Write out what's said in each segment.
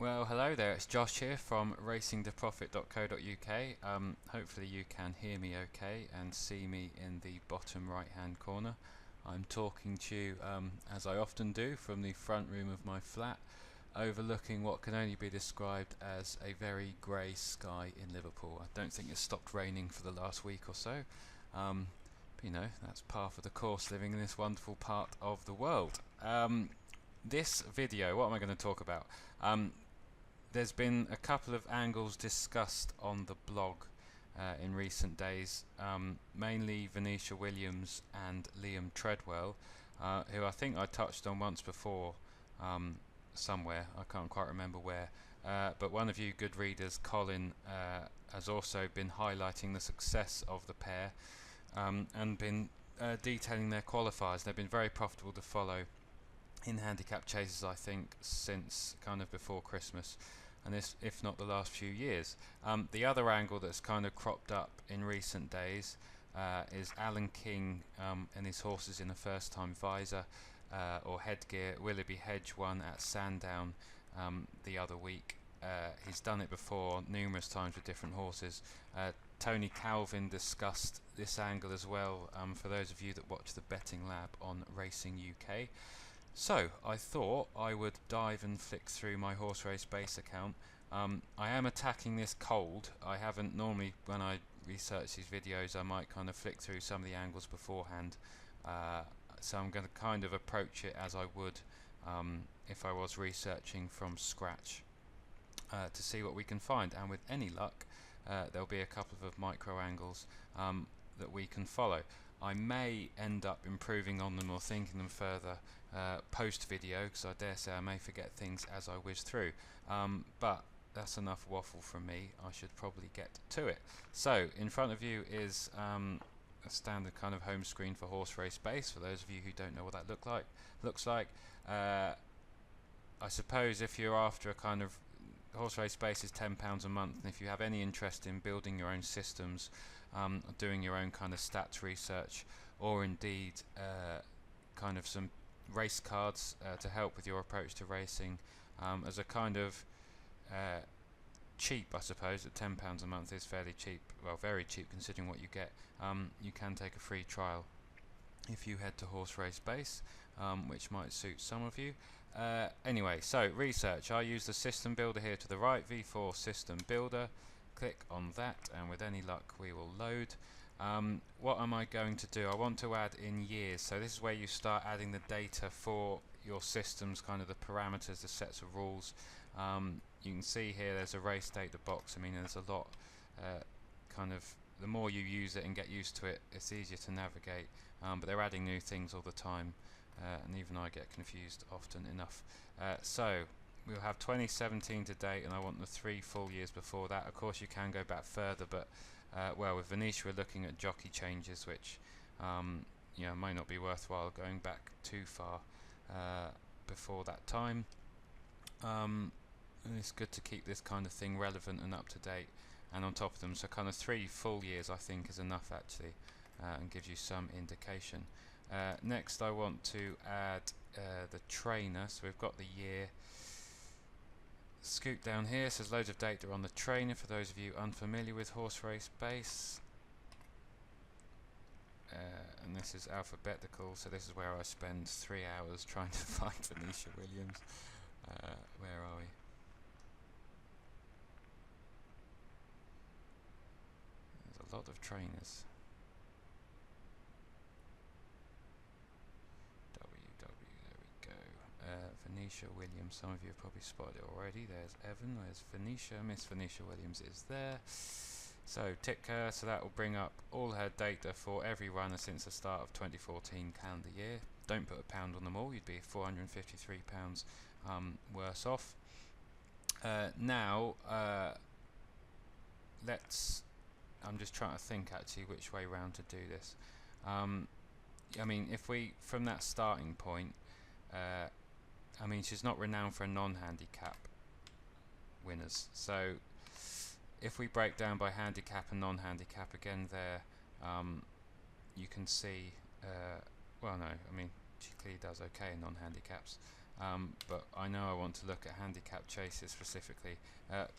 Well, hello there, it's Josh here from racingtoprofit.co.uk. Hopefully you can hear me okay and see me in the bottom right hand corner. I'm talking to you, as I often do, from the front room of my flat, overlooking what can only be described as a very grey sky in Liverpool. I don't think it's stopped raining for the last week or so, but you know, that's par for the course living in this wonderful part of the world. This video, what am I going to talk about? There's been a couple of angles discussed on the blog in recent days, mainly Venetia Williams and Liam Treadwell, who I think I touched on once before somewhere, I can't quite remember where, but one of you good readers, Colin, has also been highlighting the success of the pair and been detailing their qualifiers. They've been very profitable to follow in handicap chases, I think, since kind of before Christmas, and this, if not the last few years. The other angle that's kind of cropped up in recent days is Alan King and his horses in a first-time visor or headgear. Willoughby Hedge won at Sandown the other week. He's done it before numerous times with different horses. Tony Calvin discussed this angle as well for those of you that watch the Betting Lab on Racing UK. So I thought I would dive and flick through my horse race base account. I am attacking this cold. I haven't normally, when I research these videos, I might kind of flick through some of the angles beforehand. So I'm going to kind of approach it as I would if I was researching from scratch to see what we can find. And with any luck, there'll be a couple of micro angles that we can follow. I may end up improving on them or thinking them further post video, because I dare say I may forget things as I whiz through, but that's enough waffle from me. I should probably get to it. So in front of you is a standard kind of home screen for horse race base, for those of you who don't know what that looks like. I suppose if you're after a kind of horse race base is £10 a month, and if you have any interest in building your own systems, doing your own kind of stats research, or indeed kind of some race cards to help with your approach to racing, as a kind of cheap, I suppose, at £10 a month is fairly cheap, well, very cheap considering what you get. You can take a free trial if you head to Horse Race Base, which might suit some of you. Anyway, so research. I use the system builder here to the right, V4 system builder. Click on that, and with any luck we will load. What am I going to do? I want to add in years, so this is where you start adding the data for your systems, kind of the parameters, the sets of rules. You can see here there's a race data box. I mean, there's a lot, kind of, the more you use it and get used to it, it's easier to navigate, but they're adding new things all the time, and even I get confused often enough. So we'll have 2017 to date, and I want the 3 full years before that. Of course you can go back further, but well, with Venetia we're looking at jockey changes, which you know, might not be worthwhile going back too far before that time. And it's good to keep this kind of thing relevant and up to date and on top of them, so kind of 3 full years I think is enough actually, and gives you some indication. Next I want to add the trainer, so we've got the year. Scoop down here says loads of data on the trainer for those of you unfamiliar with horse race base, and this is alphabetical, so this is where I spend 3 hours trying to find Venetia Williams. Where are we? There's a lot of trainers. There we go. Venetia Williams, some of you have probably spotted it already. There's Evan, there's Venetia, Miss Venetia Williams is there. So tick her, so that will bring up all her data for every runner since the start of 2014 calendar year. Don't put a pound on them all, you'd be £453 worse off. Now I'm just trying to think actually which way round to do this. I mean, if we, from that starting point, I mean, she's not renowned for a non-handicap winners, so if we break down by handicap and non-handicap again there, you can see, well no, I mean she clearly does okay in non-handicaps, but I know I want to look at handicap chases specifically.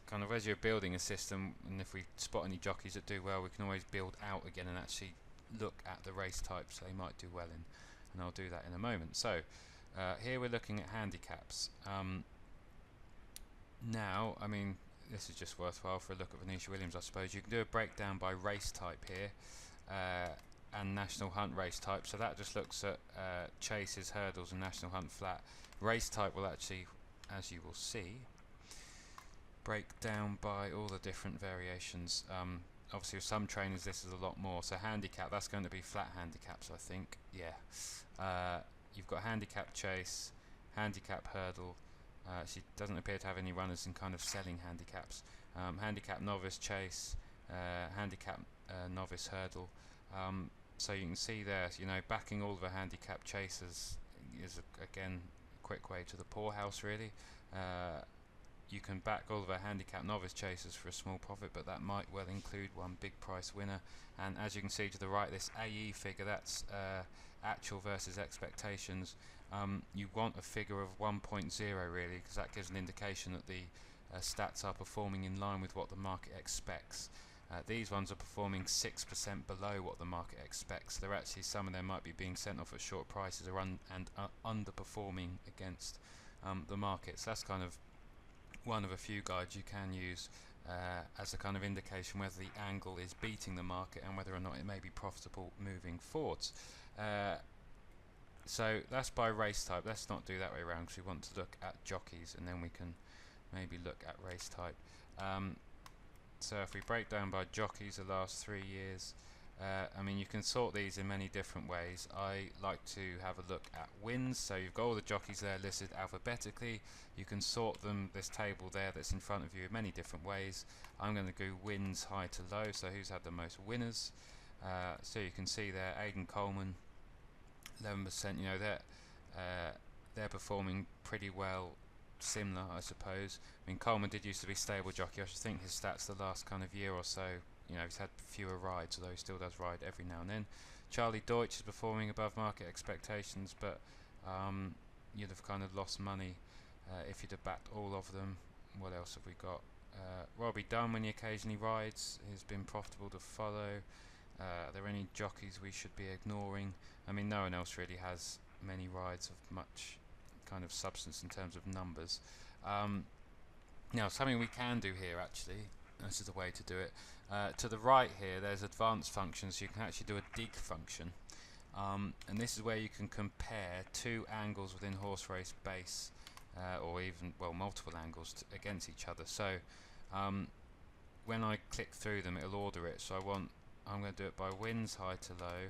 Kind of as you're building a system, and if we spot any jockeys that do well, we can always build out again and actually look at the race types they might do well in, and I'll do that in a moment. So here we're looking at handicaps. Now, I mean, this is just worthwhile for a look at Venetia Williams, I suppose. You can do a breakdown by race type here, and National Hunt race type. So that just looks at chases, hurdles, and National Hunt flat. Race type will actually, as you will see, break down by all the different variations. Obviously with some trainers this is a lot more. So handicap, that's going to be flat handicaps, I think. Yeah. You've got handicap chase, handicap hurdle. She doesn't appear to have any runners in kind of selling handicaps. Handicap novice chase, handicap novice hurdle. So you can see there, you know, backing all of the handicap chasers is again a quick way to the poorhouse, really. You can back all of our handicap novice chasers for a small profit, but that might well include one big price winner. And as you can see to the right, this AE figure, that's actual versus expectations. You want a figure of 1.0 really, because that gives an indication that the stats are performing in line with what the market expects. These ones are performing 6% below what the market expects. They're actually, some of them might be being sent off at short prices or underperforming against the market. So that's kind of one of a few guides you can use as a kind of indication whether the angle is beating the market and whether or not it may be profitable moving forwards. So that's by race type. Let's not do that way around, because we want to look at jockeys and then we can maybe look at race type. So if we break down by jockeys the last 3 years, I mean, you can sort these in many different ways. I like to have a look at wins. So you've got all the jockeys there listed alphabetically. You can sort them, this table there that's in front of you, in many different ways. I'm going to go wins high to low, so who's had the most winners. So you can see there, Aidan Coleman, 11%. You know, they're performing pretty well, similar, I suppose. I mean, Coleman did used to be stable jockey. I should think his stats the last kind of year or so, you know, he's had fewer rides, although he still does ride every now and then. Charlie Deutsch is performing above market expectations, but you'd have kind of lost money if you'd have backed all of them. What else have we got? Robbie Dunn, when he occasionally rides, has been profitable to follow. Are there any jockeys we should be ignoring? I mean, no one else really has many rides of much kind of substance in terms of numbers. Now, something we can do here, actually, this is the way to do it. To the right here, there's advanced functions. You can actually do a dig function, and this is where you can compare two angles within horse race base, or even, well, multiple angles against each other. So when I click through them, it'll order it. So I'm going to do it by wins high to low,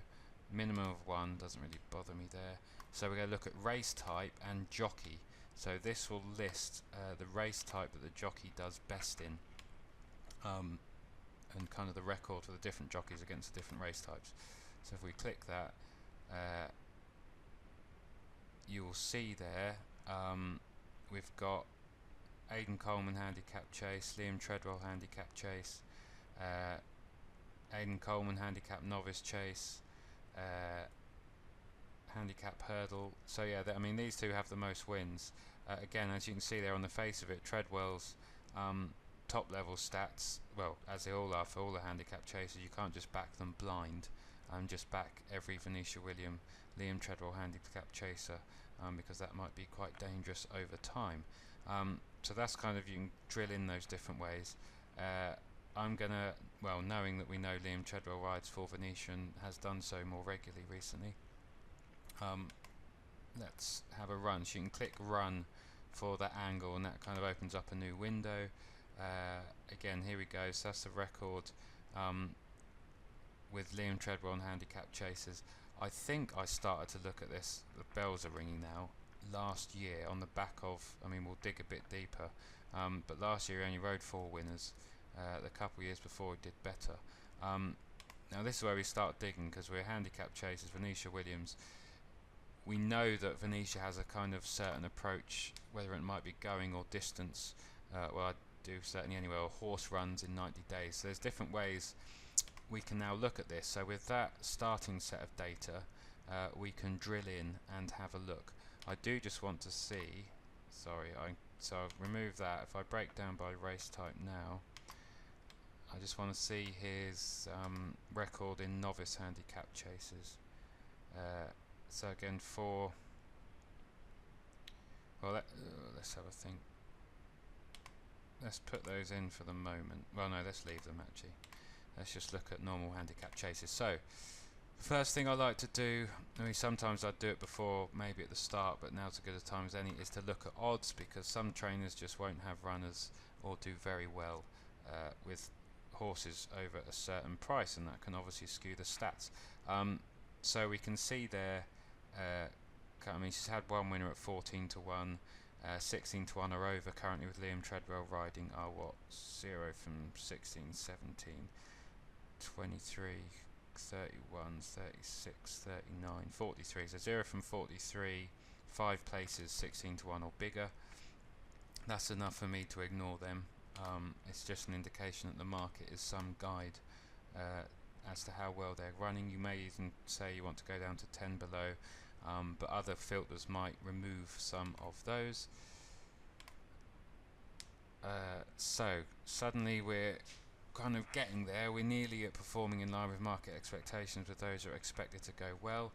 minimum of 1, doesn't really bother me there. So we're going to look at race type and jockey. So this will list the race type that the jockey does best in, and kind of the record for the different jockeys against the different race types. So if we click that, you will see there we've got Aidan Coleman handicap chase, Liam Treadwell handicap chase, Aidan Coleman handicap novice chase, handicap hurdle. So yeah, I mean, these two have the most wins. Again, as you can see there on the face of it, Treadwell's top level stats, well, as they all are for all the handicap chasers, you can't just back them blind and just back every Venetia Williams, Liam Treadwell handicap chaser, because that might be quite dangerous over time. So that's kind of, you can drill in those different ways. I'm gonna, well, knowing that we know Liam Treadwell rides for Venetia and has done so more regularly recently, let's have a run. So you can click run for that angle, and that kind of opens up a new window. Again, here we go. So that's the record with Liam Treadwell on handicap chasers. I think I started to look at this, the bells are ringing now, last year on the back of, I mean, we'll dig a bit deeper, but last year he only rode 4 winners. The couple of years before he did better. Now this is where we start digging, because we're handicap chasers, Venetia Williams. We know that Venetia has a kind of certain approach, whether it might be going or distance. Well, I do certainly anyway, or horse runs in 90 days. So there's different ways we can now look at this. So with that starting set of data, we can drill in and have a look. I do just want to see, so I'll remove that. If I break down by race type now, I just want to see his record in novice handicap chases. So again, let's have a think. Let's put those in for the moment. Well, no, let's leave them actually. Let's just look at normal handicap chases. So, first thing I like to do, I mean sometimes I'd do it before, maybe at the start, but now's as good a time as any, is to look at odds, because some trainers just won't have runners or do very well with horses over a certain price, and that can obviously skew the stats. So we can see there, I mean she's had one winner at 14 to 1, 16 to 1 are over currently with Liam Treadwell riding are 0 from 16, 17, 23, 31, 36, 39, 43. So 0 from 43, 5 places, 16 to 1 or bigger. That's enough for me to ignore them. It's just an indication that the market is some guide as to how well they're running. You may even say you want to go down to 10 below, but other filters might remove some of those. So suddenly we're kind of getting there. We're nearly at performing in line with market expectations, with those that are expected to go well.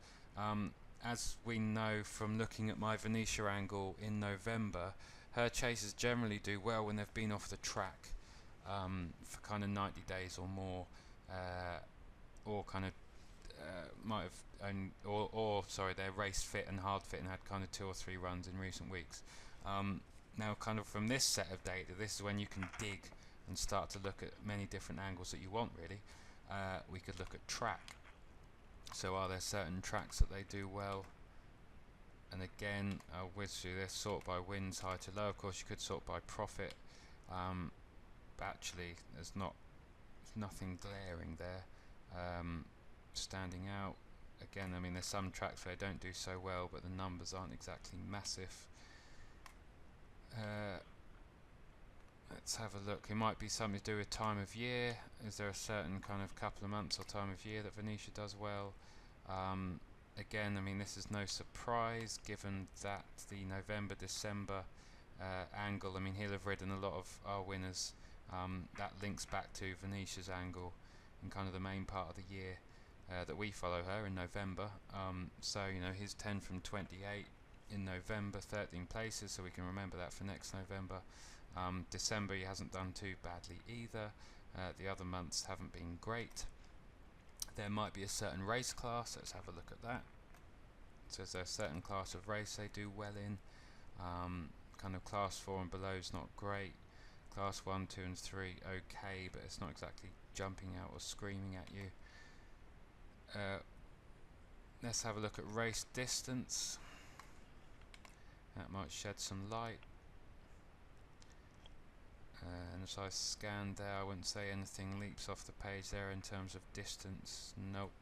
As we know from looking at my Venetia angle in November, her chases generally do well when they've been off the track for kind of 90 days or more, or kind of might have sorry, they're race fit and hard fit and had kind of 2 or 3 runs in recent weeks. Now kind of from this set of data, this is when you can dig and start to look at many different angles that you want really. We could look at track. So are there certain tracks that they do well? And again, I'll whiz through this, sort by wins, high to low. Of course you could sort by profit, but actually there's nothing glaring there standing out. Again, I mean there's some tracks where they don't do so well, but the numbers aren't exactly massive. Let's have a look. It might be something to do with time of year. Is there a certain kind of couple of months or time of year that Venetia does well? Again, I mean this is no surprise given that the November-December angle, I mean he'll have ridden a lot of our winners. That links back to Venetia's angle in kind of the main part of the year that we follow her in November. So you know his 10 from 28 in November, 13 places, so we can remember that for next November. December he hasn't done too badly either. The other months haven't been great. There might be a certain race class, let's have a look at that. So is there a certain class of race they do well in? Kind of class 4 and below is not great. Class 1, 2 and 3 okay, but it's not exactly jumping out or screaming at you. Let's have a look at race distance. That might shed some light. And as I scanned there, I wouldn't say anything leaps off the page there in terms of distance. Nope.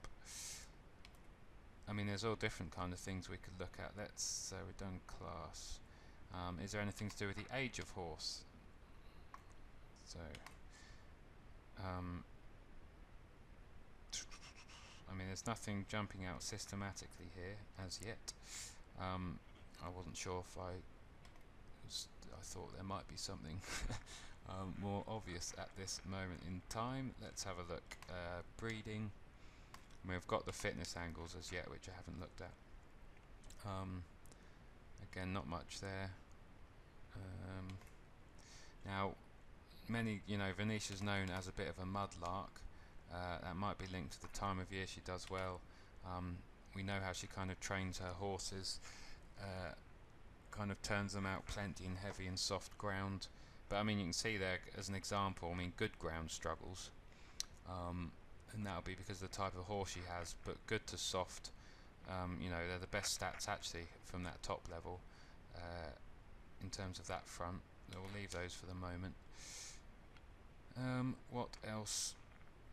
I mean there's all different kind of things we could look at. Let's we've done class. Is there anything to do with the age of horse? So I mean there's nothing jumping out systematically here as yet. I wasn't sure if I thought there might be something more obvious at this moment in time. Let's have a look. Breeding. We've got the fitness angles as yet, which I haven't looked at. Again, not much there. Now, Venetia's known as a bit of a mudlark. That might be linked to the time of year she does well. We know how she kind of trains her horses, kind of turns them out plenty in heavy and soft ground. But I mean, you can see there as an example, I mean, good ground struggles, and that'll be because of the type of horse she has. But good to soft, they're the best stats actually from that top level in terms of that front. We'll leave those for the moment. What else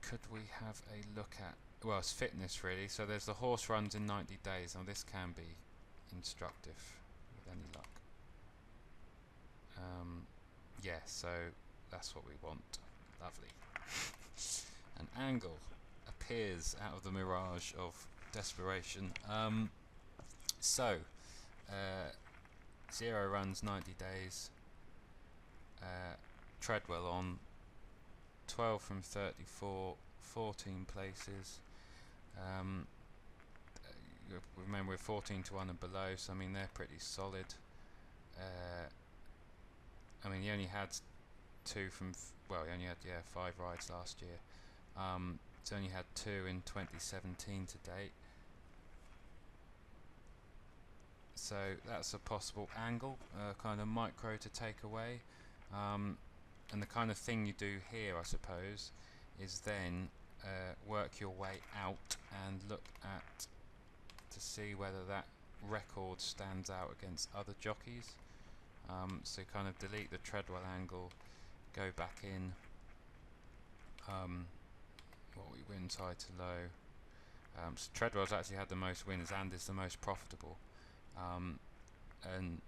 could we have a look at? Well, it's fitness really. So there's the horse runs in 90 days. Now this can be instructive with any luck. Yeah, so that's what we want. Lovely. An angle appears out of the mirage of desperation. So 0 runs 90 days. Treadwell on 12 from 34, 14 places. Remember, we're 14 to 1 and below, so I mean they're pretty solid. I mean, he only had two from well, he only had 5 rides last year. He's only had 2 in 2017 to date. So that's a possible angle, kind of micro to take away. And the kind of thing you do here, I suppose, is then work your way out and look at to see whether that record stands out against other jockeys. So kind of delete the Treadwell angle, go back in what we wins high to low. So Treadwell's actually had the most wins and is the most profitable. And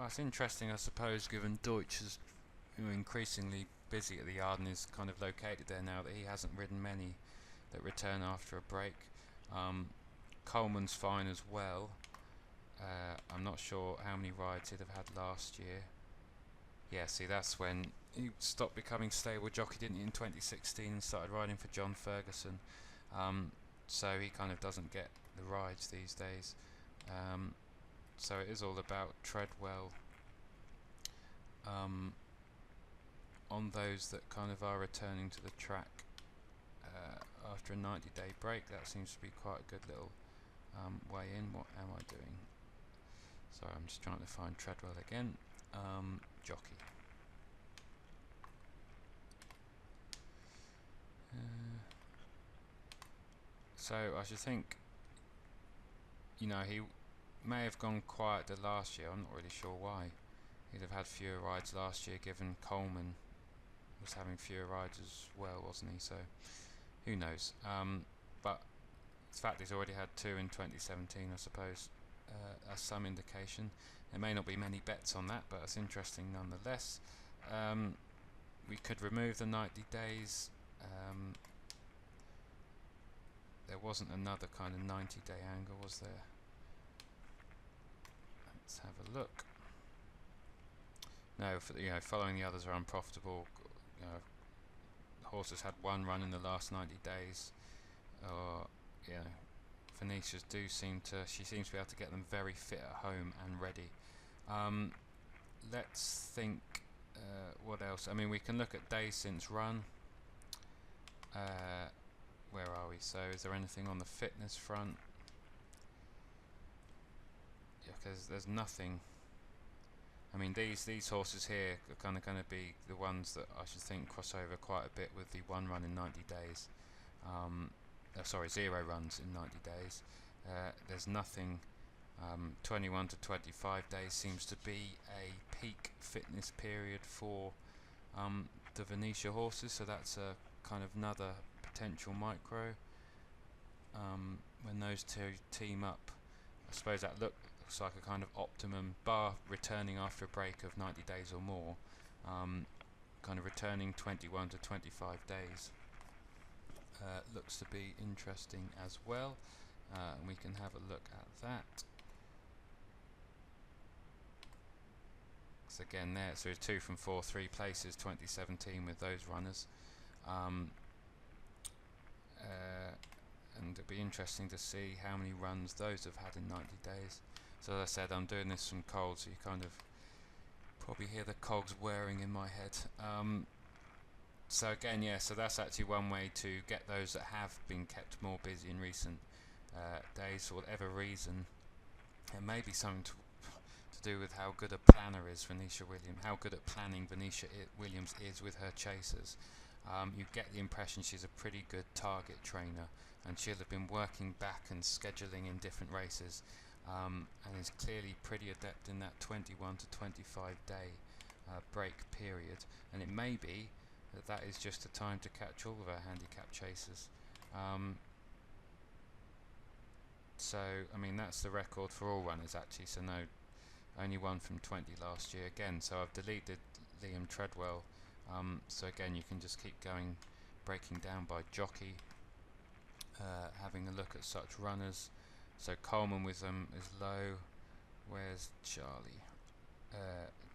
it's interesting, I suppose, given Deutsch is increasingly busy at the yard and is kind of located there now, that he hasn't ridden many that return after a break. Coleman's fine as well. I'm not sure how many rides he'd have had last year. Yeah, see, that's when he stopped becoming stable jockey, didn't he, in 2016, and started riding for John Ferguson. So he kind of doesn't get the rides these days. So it is all about Treadwell on those that kind of are returning to the track after a 90-day break. That seems to be quite a good little way in. What am I doing? Sorry, I'm just trying to find Treadwell again. Jockey. So I should think, you know, he may have gone quieter last year. I'm not really sure why. He'd have had fewer rides last year, given Coleman was having fewer rides as well, wasn't he? So who knows? But the fact he's already had 2 in 2017, I suppose, that's some indication. There may not be many bets on that, but it's interesting nonetheless. We could remove the 90 days. There wasn't another kind of 90-day angle, was there? Let's have a look. No, following the others are unprofitable. Horses had 1 run in the last 90 days. Venetia's she seems to be able to get them very fit at home and ready. Let's think, what else? I mean, we can look at days since run. Where are we? So is there anything on the fitness front? Yeah, because there's nothing. I mean, these horses here are kind of going to be the ones that I should think cross over quite a bit with the 1 run in 90 days. 0 runs in 90 days. There's nothing. 21 to 25 days seems to be a peak fitness period for the Venetia horses, so that's a kind of another potential micro. When those two team up, I suppose that looks like a kind of optimum, bar returning after a break of 90 days or more, kind of returning 21 to 25 days. Looks to be interesting as well, and we can have a look at that. So again there, so 2 from 4, 3 places 2017 with those runners. And it'll be interesting to see how many runs those have had in 90 days. So as I said, I'm doing this from cold, so you kind of probably hear the cogs whirring in my head. So again, so that's actually one way to get those that have been kept more busy in recent days for whatever reason. It may be something to do with how good a planner is Venetia Williams, how good at planning Venetia Williams is with her chasers. You get the impression she's a pretty good target trainer, and she'll have been working back and scheduling in different races, and is clearly pretty adept in that 21 to 25 day break period. And it may be that is just a time to catch all of our handicap chasers. So I mean, that's the record for all runners actually, so no, only 1 from 20 last year again. So I've deleted Liam Treadwell, so again you can just keep going, breaking down by jockey, having a look at such runners. So Coleman with them is low, Where's Charlie?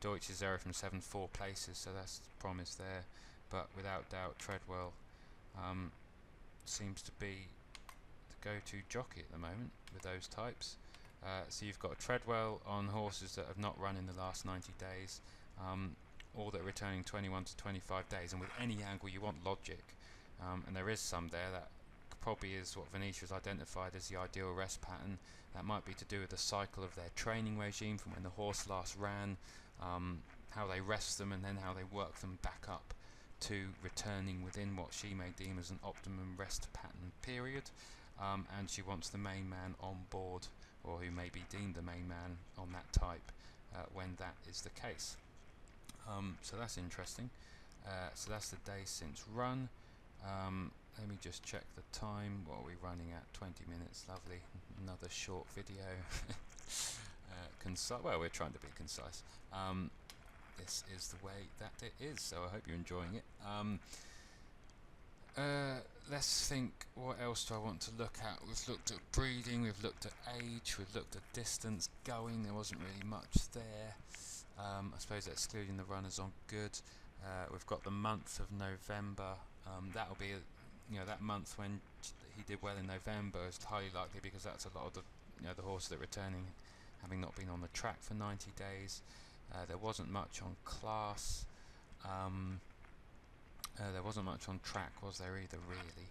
Deutsch is 0 from 7, 4 places, so that's promise there. But without doubt, Treadwell seems to be the go-to jockey at the moment with those types. So you've got a Treadwell on horses that have not run in the last 90 days, or that are returning 21 to 25 days, and with any angle you want logic, and there is some there. That probably is what Venetia has identified as the ideal rest pattern. That might be to do with the cycle of their training regime from when the horse last ran, how they rest them, and then how they work them back up to returning within what she may deem as an optimum rest pattern period. And she wants the main man on board, or who may be deemed the main man on that type, when that is the case. So that's interesting. So that's the day since run. Let me just check the time. What are we running at? 20 minutes. Lovely. Another short video. Concise. Well, we're trying to be concise. This is the way that it is, so I hope you're enjoying it. Let's think, what else do I want to look at? We've looked at breeding, we've looked at age, we've looked at distance going. There wasn't really much there. I suppose excluding the runners on good. We've got the month of November. That'll be that month when he did well in November is highly likely, because that's a lot of the horses that are returning having not been on the track for 90 days. There wasn't much on class. There wasn't much on track, was there either, really?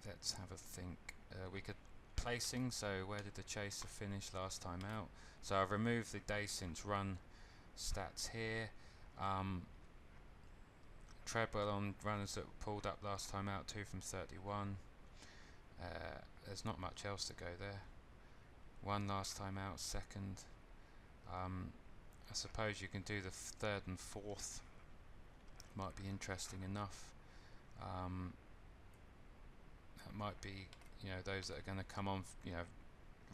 Let's have a think. We could placing, so where did the chaser finish last time out? So I've removed the day since run stats here. Treadwell on runners that pulled up last time out, 2 from 31. There's not much else to go there. 1 last time out, 2nd. I suppose you can do the 3rd and 4th. Might be interesting enough. That might be, those that are going to come on,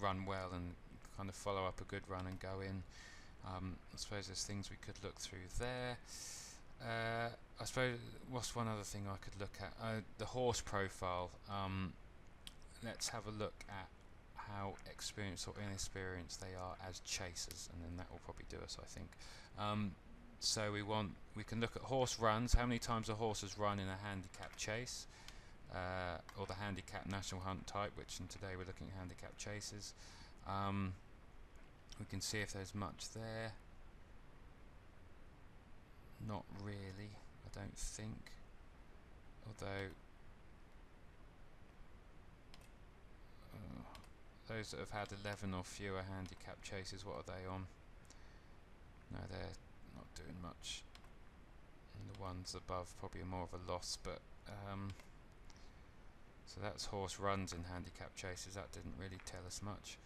run well and kind of follow up a good run and go in. I suppose there's things we could look through there. I suppose, what's one other thing I could look at? The horse profile. Let's have a look at how experienced or inexperienced they are as chasers, and then that will probably do us, I think. So we can look at horse runs, how many times a horse has run in a handicap chase, or the handicap national hunt type, which today we're looking at handicap chases. We can see if there's much there. Not really, I don't think. Although those that have had 11 or fewer handicap chases, what are they on? No, they're not doing much. And the ones above probably are more of a loss, but so that's horse runs in handicap chases. That didn't really tell us much.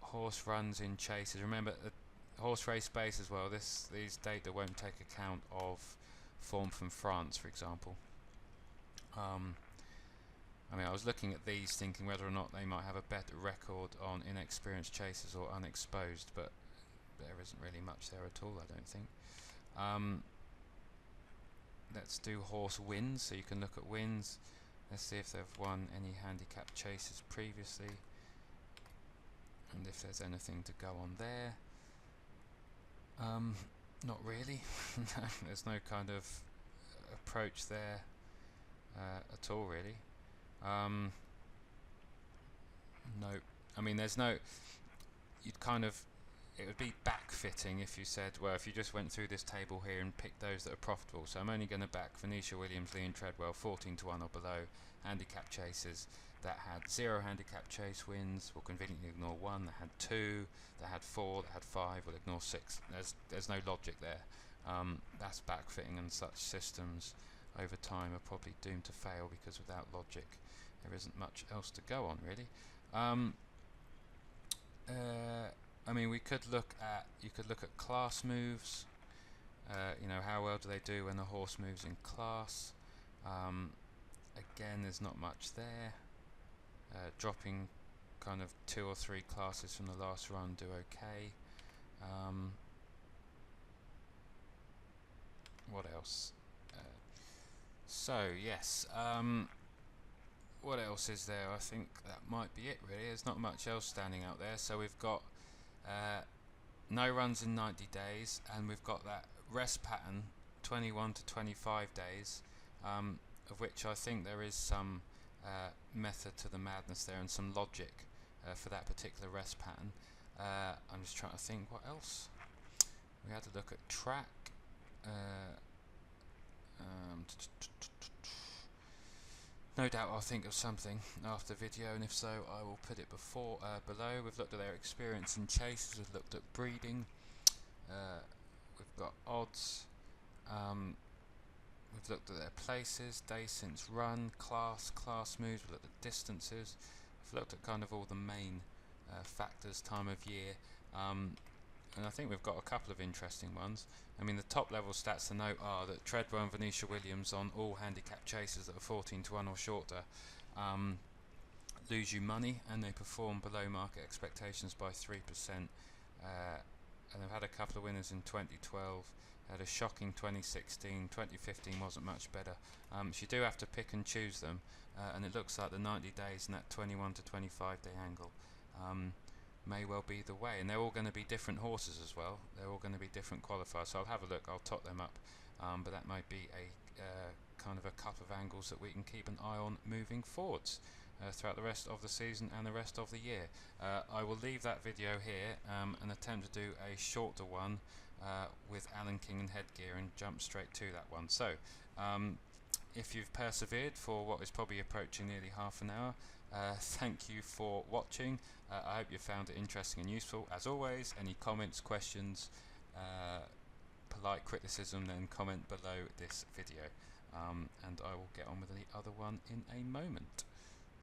Horse runs in chases. Remember, horse race base as well. These data won't take account of form from France, for example. I was looking at these thinking whether or not they might have a better record on inexperienced chasers or unexposed, but there isn't really much there at all, I don't think. Let's do horse wins, so you can look at wins. Let's see if they've won any handicap chases previously, and if there's anything to go on there. Not really. There's no kind of approach there at all, really. No, there's no. It would be backfitting if you said, well, if you just went through this table here and picked those that are profitable. So I'm only going to back Venetia, Williams, Lee and Treadwell 14 to 1 or below handicap chases that had 0 handicap chase wins. We'll conveniently ignore 1. That had 2. That had 4. That had 5. We'll ignore 6. There's no logic there. That's backfitting, and such systems over time are probably doomed to fail, because without logic there isn't much else to go on, really. We could look at class moves. How well do they do when the horse moves in class? Again, there's not much there. Dropping kind of 2 or 3 classes from the last run do okay. What else? So yes, what else is there? I think that might be it really. There's not much else standing out there. So we've got no runs in 90 days, and we've got that rest pattern 21 to 25 days, of which I think there is some method to the madness there and some logic for that particular rest pattern. I'm just trying to think what else. We had to look at track. No doubt I'll think of something after the video, and if so I will put it below. We've looked at their experience in chases, we've looked at breeding, we've got odds, we've looked at their places, days since run, class moves, we've looked at distances, we've looked at kind of all the main factors, time of year, and I think we've got a couple of interesting ones. I mean, the top level stats to note are that Treadwell and Venetia Williams on all handicap chasers that are 14 to 1 or shorter lose you money, and they perform below market expectations by 3%. And they've had a couple of winners in 2012, had a shocking 2016, 2015 wasn't much better. So you do have to pick and choose them, and it looks like the 90 days and that 21 to 25 day angle may well be the way, and they're all going to be different horses as well. They're all going to be different qualifiers, so I'll have a look, I'll tot them up, but that might be a kind of a couple of angles that we can keep an eye on moving forwards throughout the rest of the season and the rest of the year. I will leave that video here and attempt to do a shorter one with Alan King and headgear and jump straight to that one. So if you've persevered for what is probably approaching nearly half an hour, thank you for watching. I hope you found it interesting and useful. As always, any comments, questions, polite criticism, then comment below this video, and I will get on with the other one in a moment.